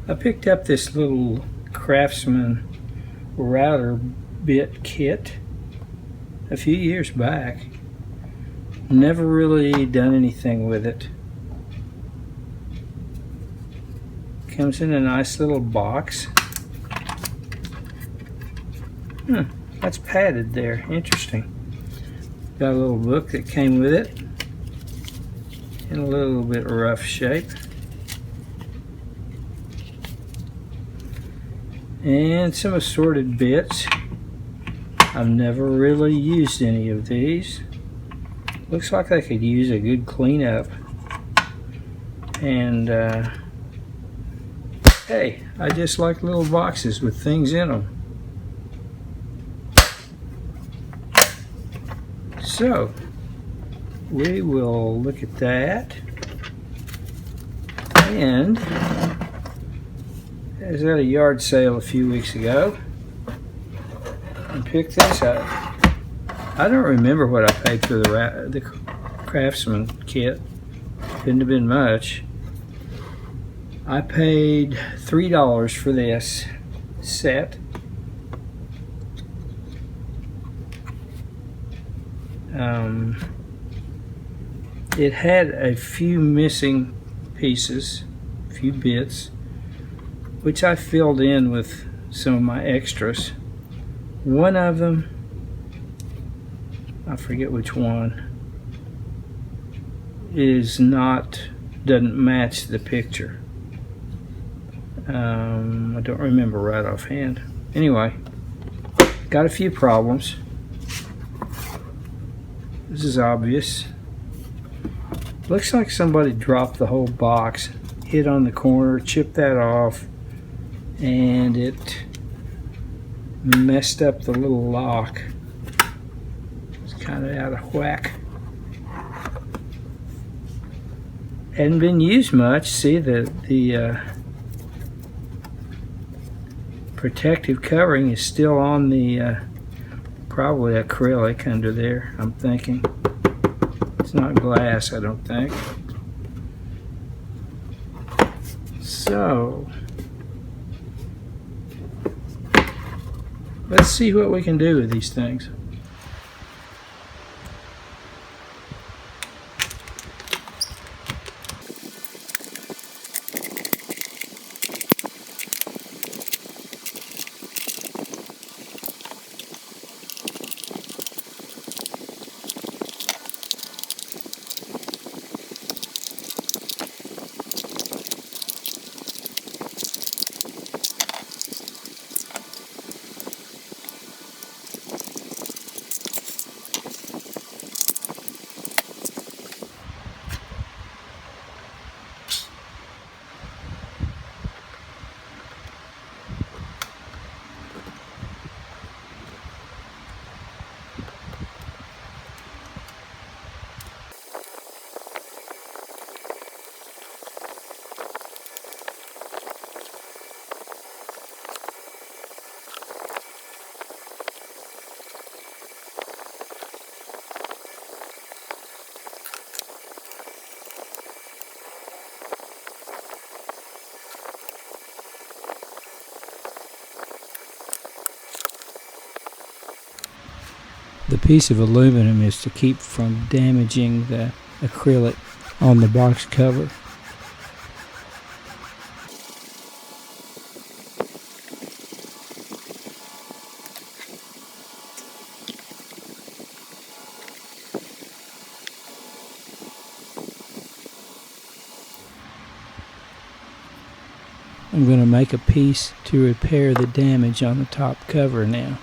I picked up this little Craftsman router bit kit a few years back. Never really done anything with it. Comes in a nice little box. That's padded there. Interesting. Got a little book that came with it in a little bit rough shape. And some assorted bits. I've never really used any of these. Looks like I could use a good cleanup. And hey, I just like little boxes with things in them. So we will look at that. And I was at a yard sale a few weeks ago and picked this up. I don't remember what I paid for the Craftsman kit. Couldn't have been much. I paid $3 for this set. It had a few missing pieces, a few bits, which I filled in with some of my extras. One of them, I forget which one, doesn't match the picture. I don't remember right offhand. Anyway, got a few problems. This is obvious. Looks like somebody dropped the whole box, hit on the corner, chipped that off, and it messed up the little lock. It's kind of out of whack. Hadn't been used much. See, the protective covering is still on the probably acrylic under there, I'm thinking. It's not glass, I don't think. So let's see what we can do with these things. The piece of aluminum is to keep from damaging the acrylic on the box cover. I'm going to make a piece to repair the damage on the top cover now.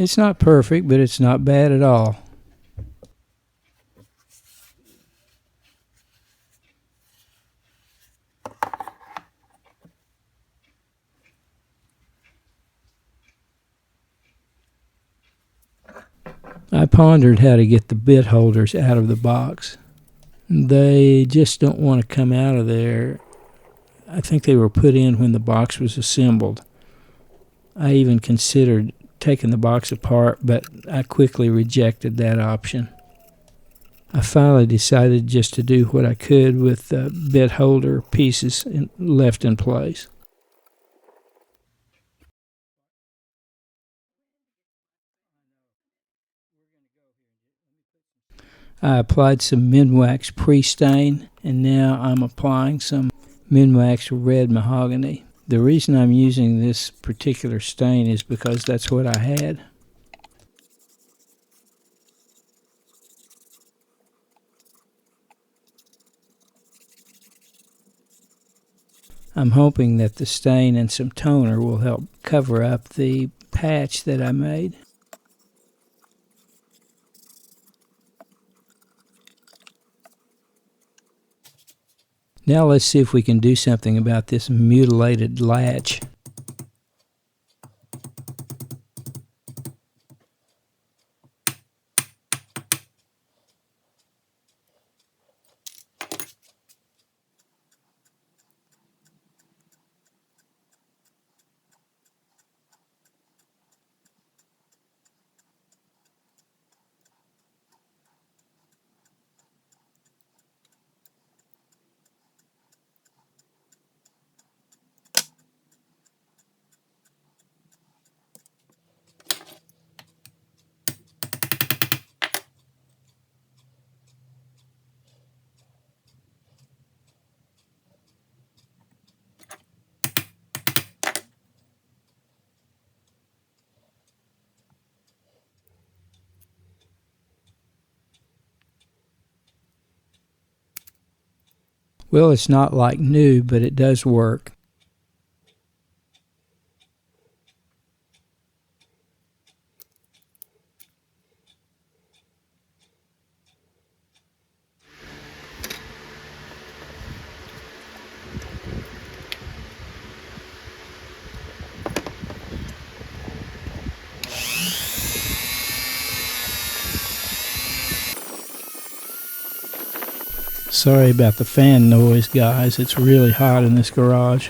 It's not perfect, but it's not bad at all. I pondered how to get the bit holders out of the box. They just don't want to come out of there. I think they were put in when the box was assembled. I even considered taking the box apart, but I quickly rejected that option. I finally decided just to do what I could with the bit holder pieces left in place. I applied some Minwax pre-stain, and now I'm applying some Minwax red mahogany. The reason I'm using this particular stain is because that's what I had. I'm hoping that the stain and some toner will help cover up the patch that I made. Now let's see if we can do something about this mutilated latch. Well, it's not like new, but it does work. Sorry about the fan noise, guys. It's really hot in this garage.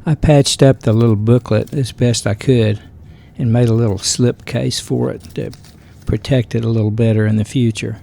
I patched up the little booklet as best I could and made a little slip case for it to protect it a little better in the future.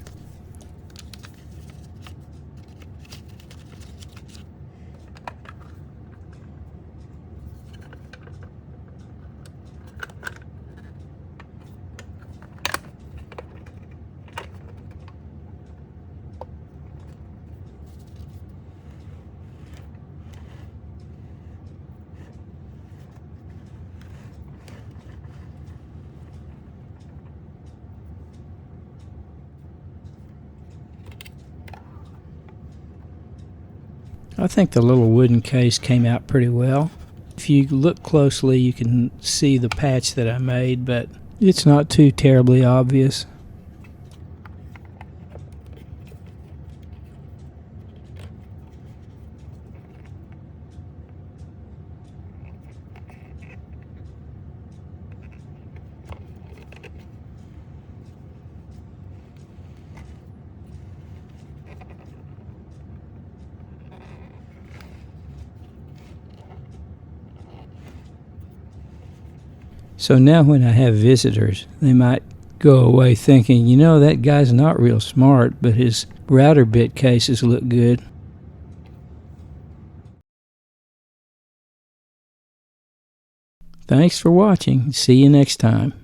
I think the little wooden case came out pretty well. If you look closely, you can see the patch that I made, but it's not too terribly obvious. So now when I have visitors, they might go away thinking, you know, that guy's not real smart, but his router bit cases look good. Thanks for watching. See you next time.